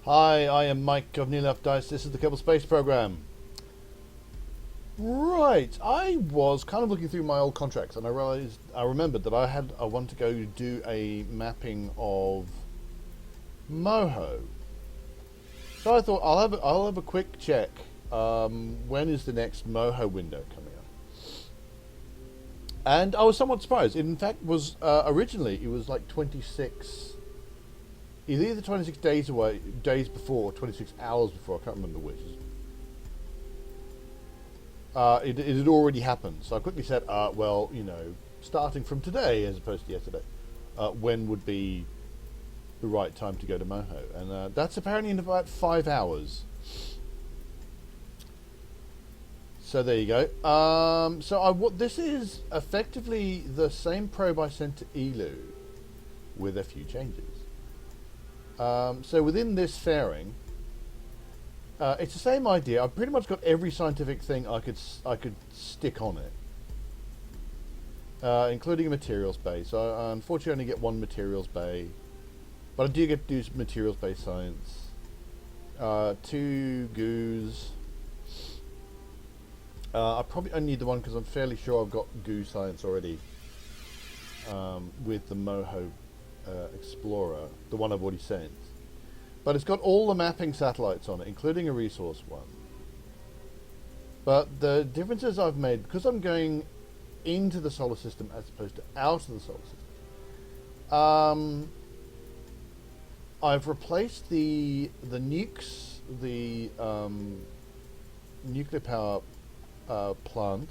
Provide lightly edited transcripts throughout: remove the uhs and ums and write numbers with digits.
Hi, I am Mike of Near Left Dice. This is the Kerbal Space Program. Right, I was kind of looking through my old contracts, and I remembered that I want to go do a mapping of Moho. So I thought I'll have a quick check. When is the next Moho window coming up? And I was somewhat surprised. It in fact was originally it was like 26. Either 26 days before, or 26 hours before. I can't remember which. It had already happened, so I quickly said, well, starting from today as opposed to yesterday, when would be the right time to go to Moho? And that's apparently in about 5 hours. So there you go. This is effectively the same probe I sent to Elu, with a few changes. So within this fairing, it's the same idea. I've pretty much got every scientific thing I could stick on it, including a materials bay. So I unfortunately only get one materials bay, but I do get to do materials based science. 2 goos. I probably only need the one because I'm fairly sure I've got goo science already with the Moho Explorer, the one I've already sent. But it's got all the mapping satellites on it, including a resource one. But the differences I've made, because I'm going into the solar system as opposed to out of the solar system, I've replaced the nukes, the nuclear power plant.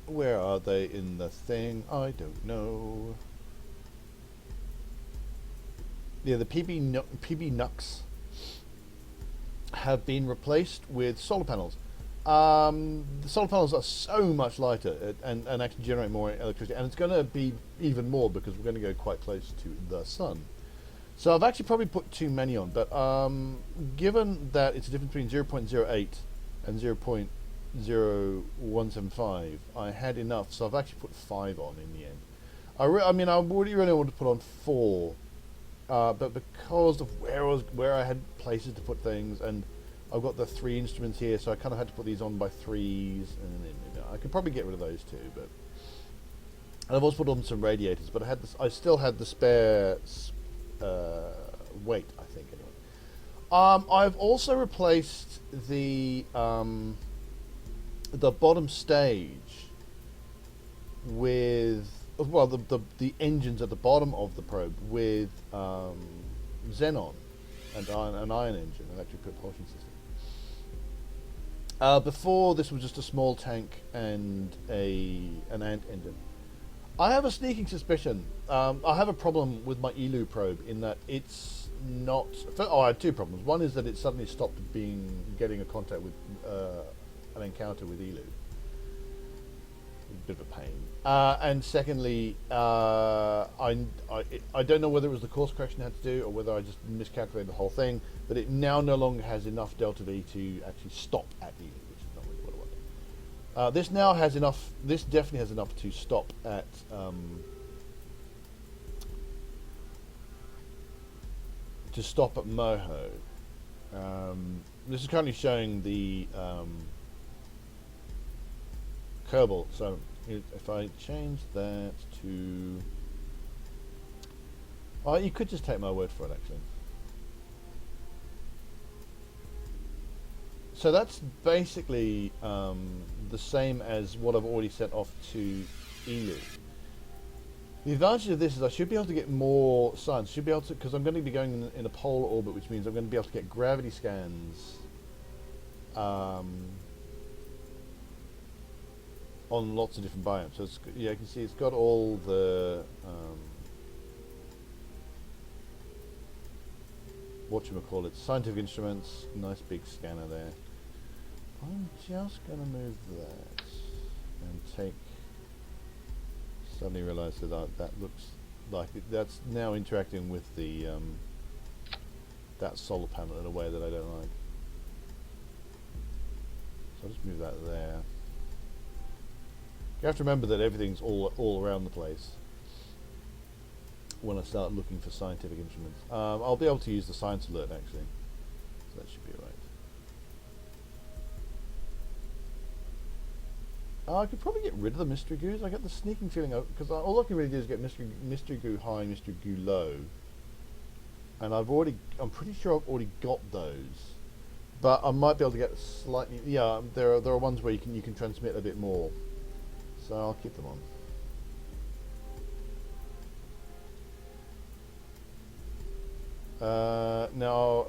Where are they in the thing? I don't know. Yeah, the PB NUCs have been replaced with solar panels. The solar panels are so much lighter and actually generate more electricity, and it's going to be even more because we're going to go quite close to the sun. So I've actually probably put too many on, but given that it's a difference between 0.08 and 0.0175, I had enough, so I've actually put 5 on in the end. I really wanted to put on 4, but because of where I had places to put things, and I've got the 3 instruments here, so I kind of had to put these on by 3s, and then, I could probably get rid of those too. But and I've also put on some radiators, but I still had the spare weight, I think, anyway. I've also replaced the bottom stage with, well, the engines at the bottom of the probe with xenon and an ion engine, an electric propulsion system. Before, this was just a small tank and an ant engine. I have a sneaking suspicion. I have a problem with my Elu probe in that it's not. I had 2 problems. One is that it suddenly stopped getting a contact with an encounter with Elu. A bit of a pain. And secondly, I don't know whether it was the course correction I had to do or whether I just miscalculated the whole thing, but it now no longer has enough delta V to actually stop at Elu, which is not really what I wanted. This now has enough. This definitely has enough to stop at Moho. This is currently showing the Kerbal. So if I change that to, you could just take my word for it, actually. So that's basically the same as what I've already sent off to Elu. The advantage of this is I should be able to get more science. I should be able to, because I'm going to be going in a polar orbit, which means I'm going to be able to get gravity scans on lots of different biomes. So you can see it's got all the whatchamacallit, scientific instruments, nice big scanner there. I'm just going to move that and take. Suddenly realised that that looks like that's now interacting with the that solar panel in a way that I don't like. So I'll just move that there. You have to remember that everything's all around the place. when I start looking for scientific instruments. I'll be able to use the science alert actually, so that should be alright. I could probably get rid of the mystery goos. I get the sneaking feeling because all I can really do is get mystery goo high, mystery goo low, and I'm pretty sure I've already got those, but I might be able to get slightly. Yeah, there are ones where you can transmit a bit more, so I'll keep them on. Now,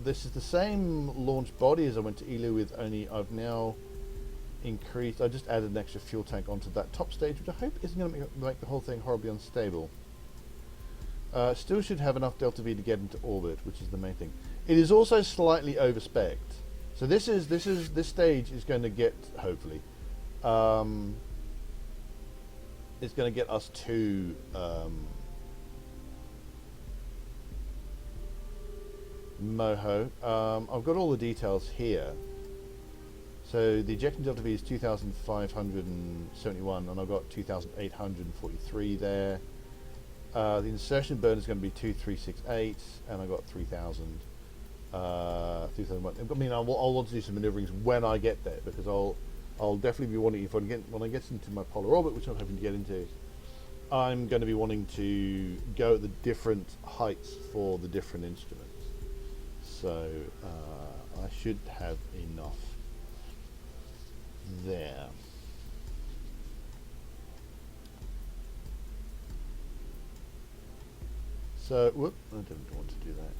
this is the same launch body as I went to Elu with, only I've now increased. I just added an extra fuel tank onto that top stage, which I hope isn't going to make the whole thing horribly unstable. Still should have enough delta V to get into orbit, which is the main thing. It is also slightly overspec'd. So this stage is going to get, hopefully, it's going to get us to Moho. I've got all the details here. So the ejection delta V is 2,571, and I've got 2,843 there. The insertion burn is going to be 2,368, and I got 3,000. 3,001. I mean, I'll want to do some maneuverings when I get there, because I'll definitely be wanting, when I get into my polar orbit, which I'm hoping to get into, I'm going to be wanting to go at the different heights for the different instruments. So I should have enough there. So, whoop, I didn't want to do that.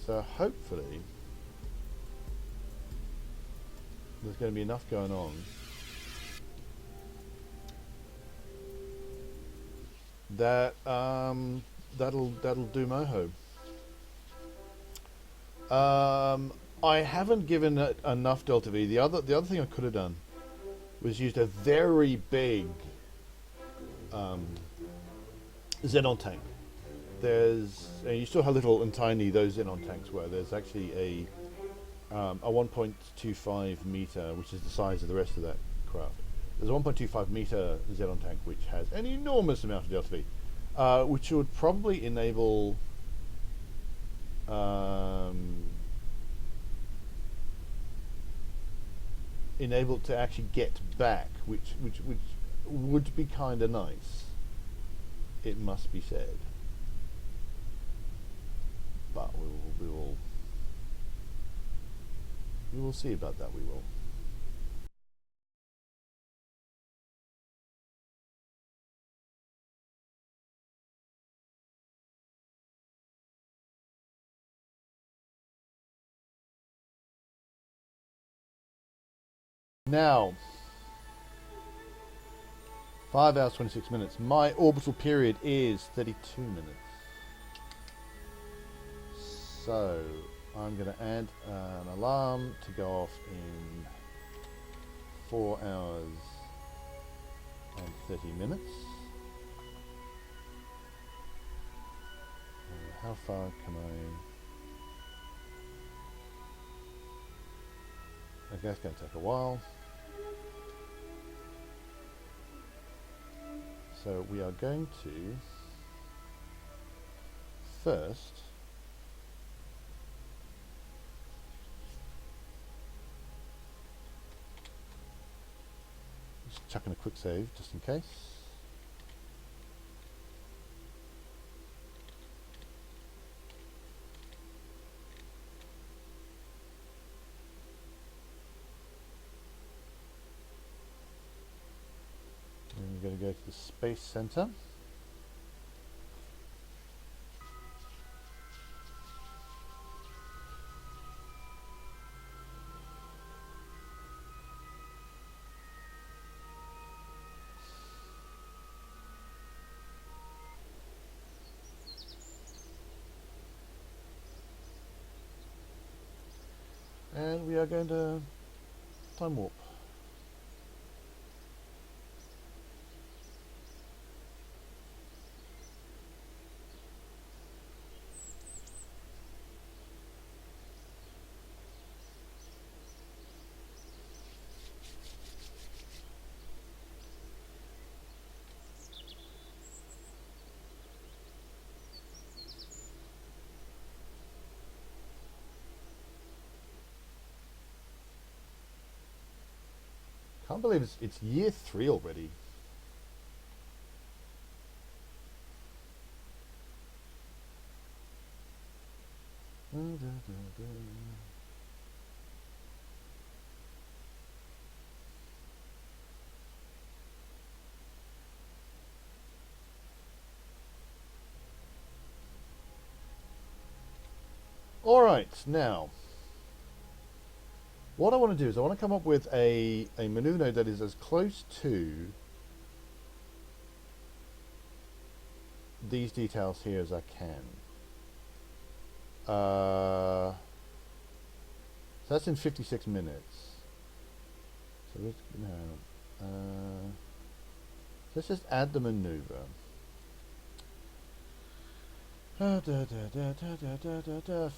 So hopefully there's going to be enough going on that that'll do Moho. I haven't given it enough delta V. The other thing I could have done was used a very big xenon tank. There's you still have little and tiny those xenon tanks where there's actually a 1.25 meter, which is the size of the rest of that craft. There's a 1.25 meter xenon tank which has an enormous amount of delta V, which would probably enable to actually get back, which would be kind of nice, it must be said. But we will see about that. We will. Now, 5 hours 26 minutes. My orbital period is 32 minutes. So I'm going to add an alarm to go off in 4 hours and 30 minutes. How far can I... Okay, it's going to take a while. So we are going to first just chuck in a quick save just in case. We're going to go to the Space Center. And we are going to time warp. Can't believe it's year 3 already. All right, now what I want to do is I want to come up with a maneuver node that is as close to these details here as I can. So that's in 56 minutes. So let's just add the maneuver.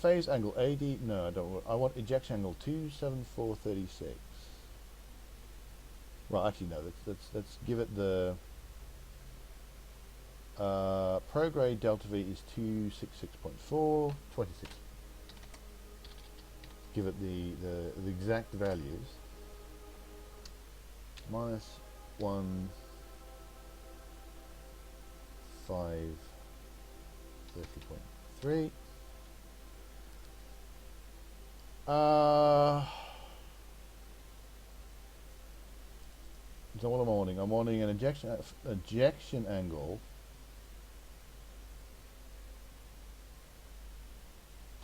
Phase angle 80. No, I don't want. I want ejection angle 27436. Right, actually no. Let's give it the prograde delta V is 266.4 26. Give it the exact values. Minus 1 5 30.3. So what am I wanting? I'm wanting an ejection angle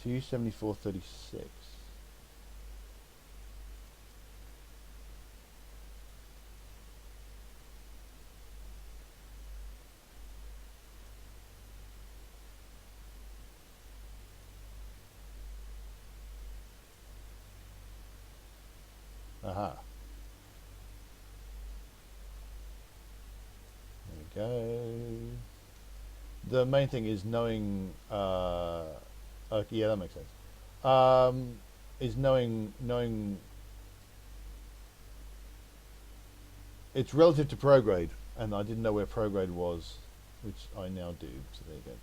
274.36. Aha. There we go. The main thing is knowing. Okay, yeah, that makes sense. Is knowing it's relative to prograde, and I didn't know where prograde was, which I now do. So there you go.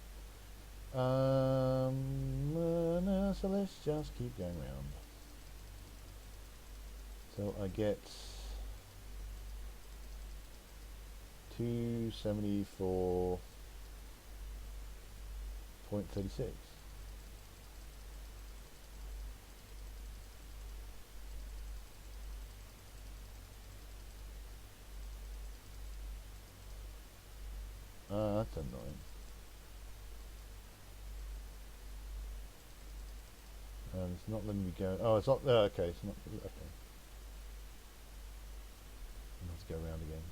No, so let's just keep going round. So I get 274.36. That's annoying. It's not letting me go. Oh, it's not. Okay, it's not. Okay. Let's go around again.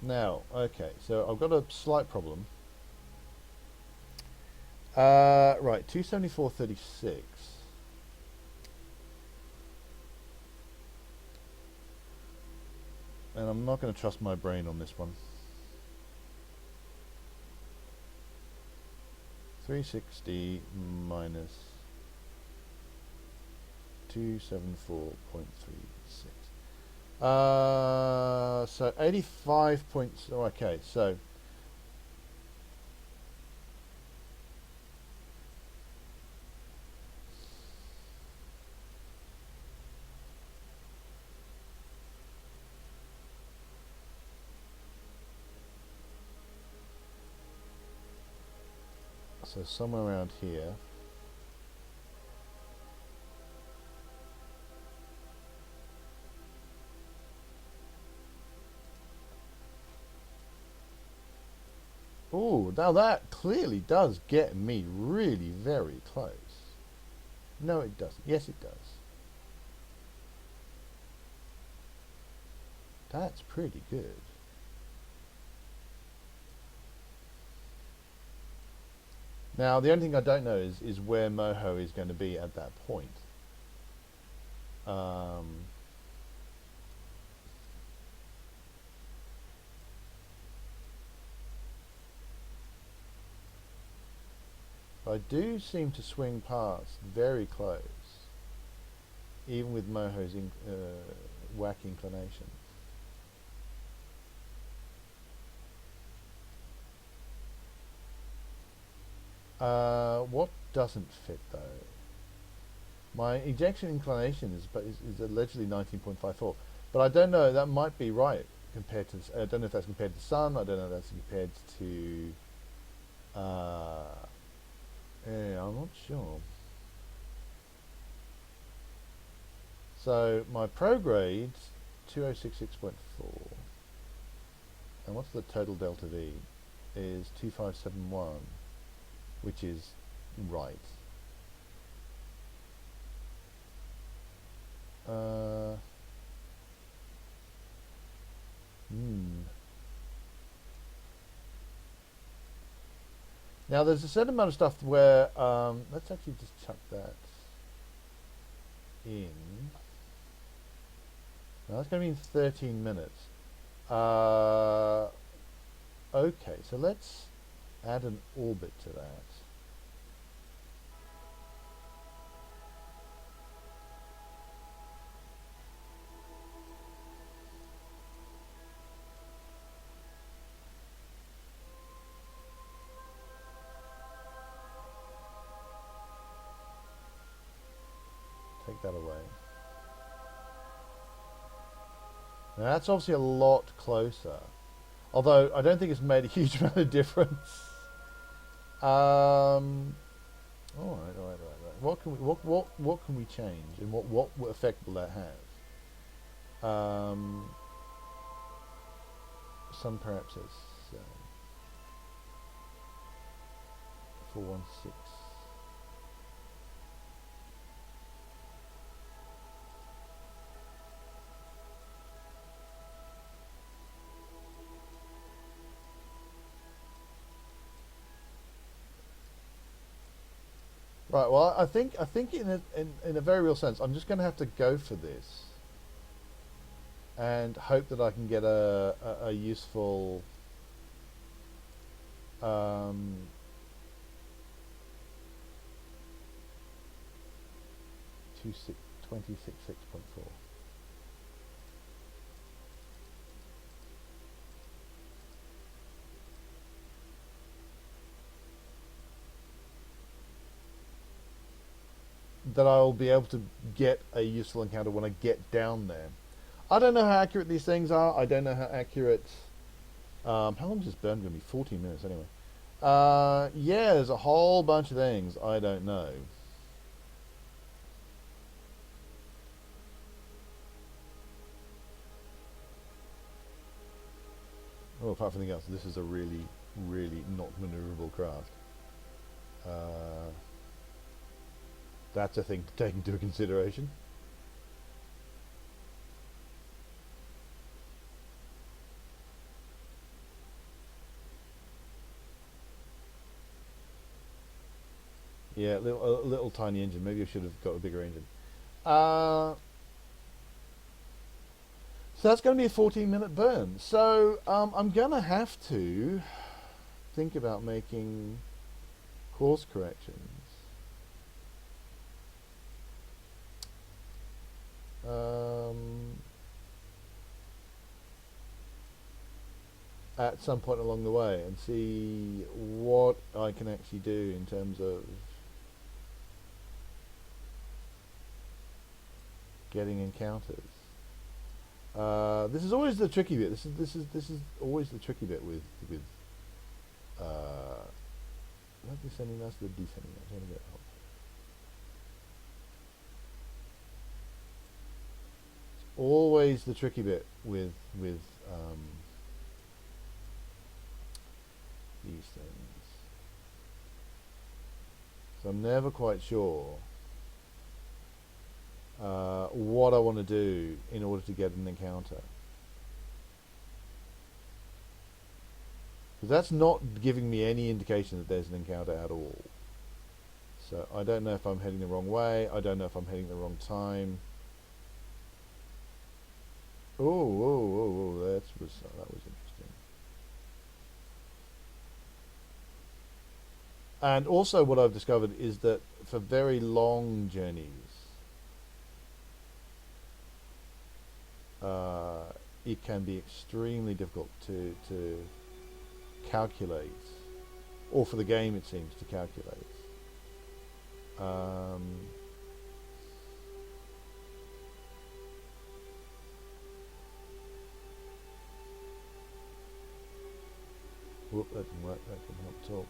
Now, okay, so I've got a slight problem. Right, 274.36. And I'm not going to trust my brain on this one. 360 minus 274.36. So 85 points. Oh, okay, so somewhere around here. Oh, now that clearly does get me really very close. No, it doesn't. Yes, it does. That's pretty good. Now, the only thing I don't know is where Moho is going to be at that point. I do seem to swing past very close, even with Moho's whack inclination. What doesn't fit though? My ejection inclination is allegedly 19.54, but I don't know. That might be right compared to. I don't know if that's compared to the sun. I don't know if that's compared to. Yeah, I'm not sure. So my prograde 2066.4, and what's the total delta V? Is 2571, which is right. Now there's a certain amount of stuff where let's actually just chuck that in. Now that's going to be in 13 minutes. Okay, so let's add an orbit to that. Take that away. Now that's obviously a lot closer. Although I don't think it's made a huge amount of difference. All right. What can we change, and what effect will that have? Sun perhaps as 416. Right. Well, I think in a very real sense, I'm just going to have to go for this, and hope that I can get a useful 266.4. That I'll be able to get a useful encounter when I get down there. I don't know how accurate these things are. I don't know how accurate. How long is this burn going to be? 14 minutes anyway. Yeah, there's a whole bunch of things I don't know. Well, apart from anything else, this is a really, really not maneuverable craft. That's a thing to take into consideration. Yeah, a little tiny engine. Maybe I should have got a bigger engine. So that's going to be a 14-minute burn. So I'm going to have to think about making course corrections. At some point along the way, and see what I can actually do in terms of getting encounters. This is always the tricky bit. This is always the tricky bit with not descending mass, the descending mass. I'm gonna get help. It's always the tricky bit with these things. So I'm never quite sure what I want to do in order to get an encounter. Because that's not giving me any indication that there's an encounter at all. So I don't know if I'm heading the wrong way. I don't know if I'm heading the wrong time. Oh, that was interesting. And also what I've discovered is that for very long journeys, it can be extremely difficult to calculate or for the game, it seems to calculate. Whoop, that didn't work. That didn't help at all.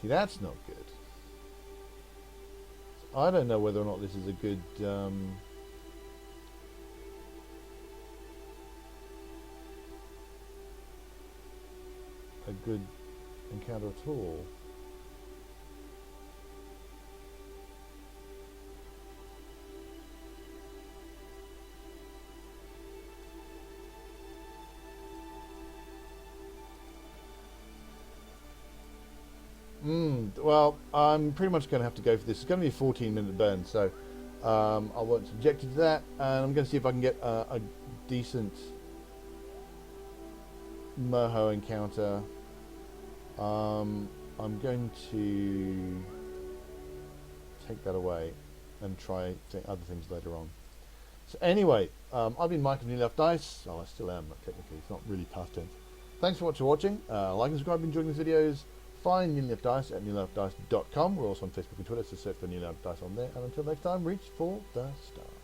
See, that's not good. So I don't know whether or not this is a good encounter at all. Well, I'm pretty much going to have to go for this. It's going to be a 14-minute burn, so I won't subject you to that. And I'm going to see if I can get a decent Moho encounter. I'm going to take that away and try other things later on. So anyway, I've been Mike of Nearly Enough Dice. Oh, I still am, but technically it's not really past tense. Thanks for watching. Like and subscribe if you're enjoying these videos. Find Nearly Enough Dice at nearlyenough.dice.com. We're also on Facebook and Twitter, so search for Nearly Enough Dice on there. And until next time, reach for the stars.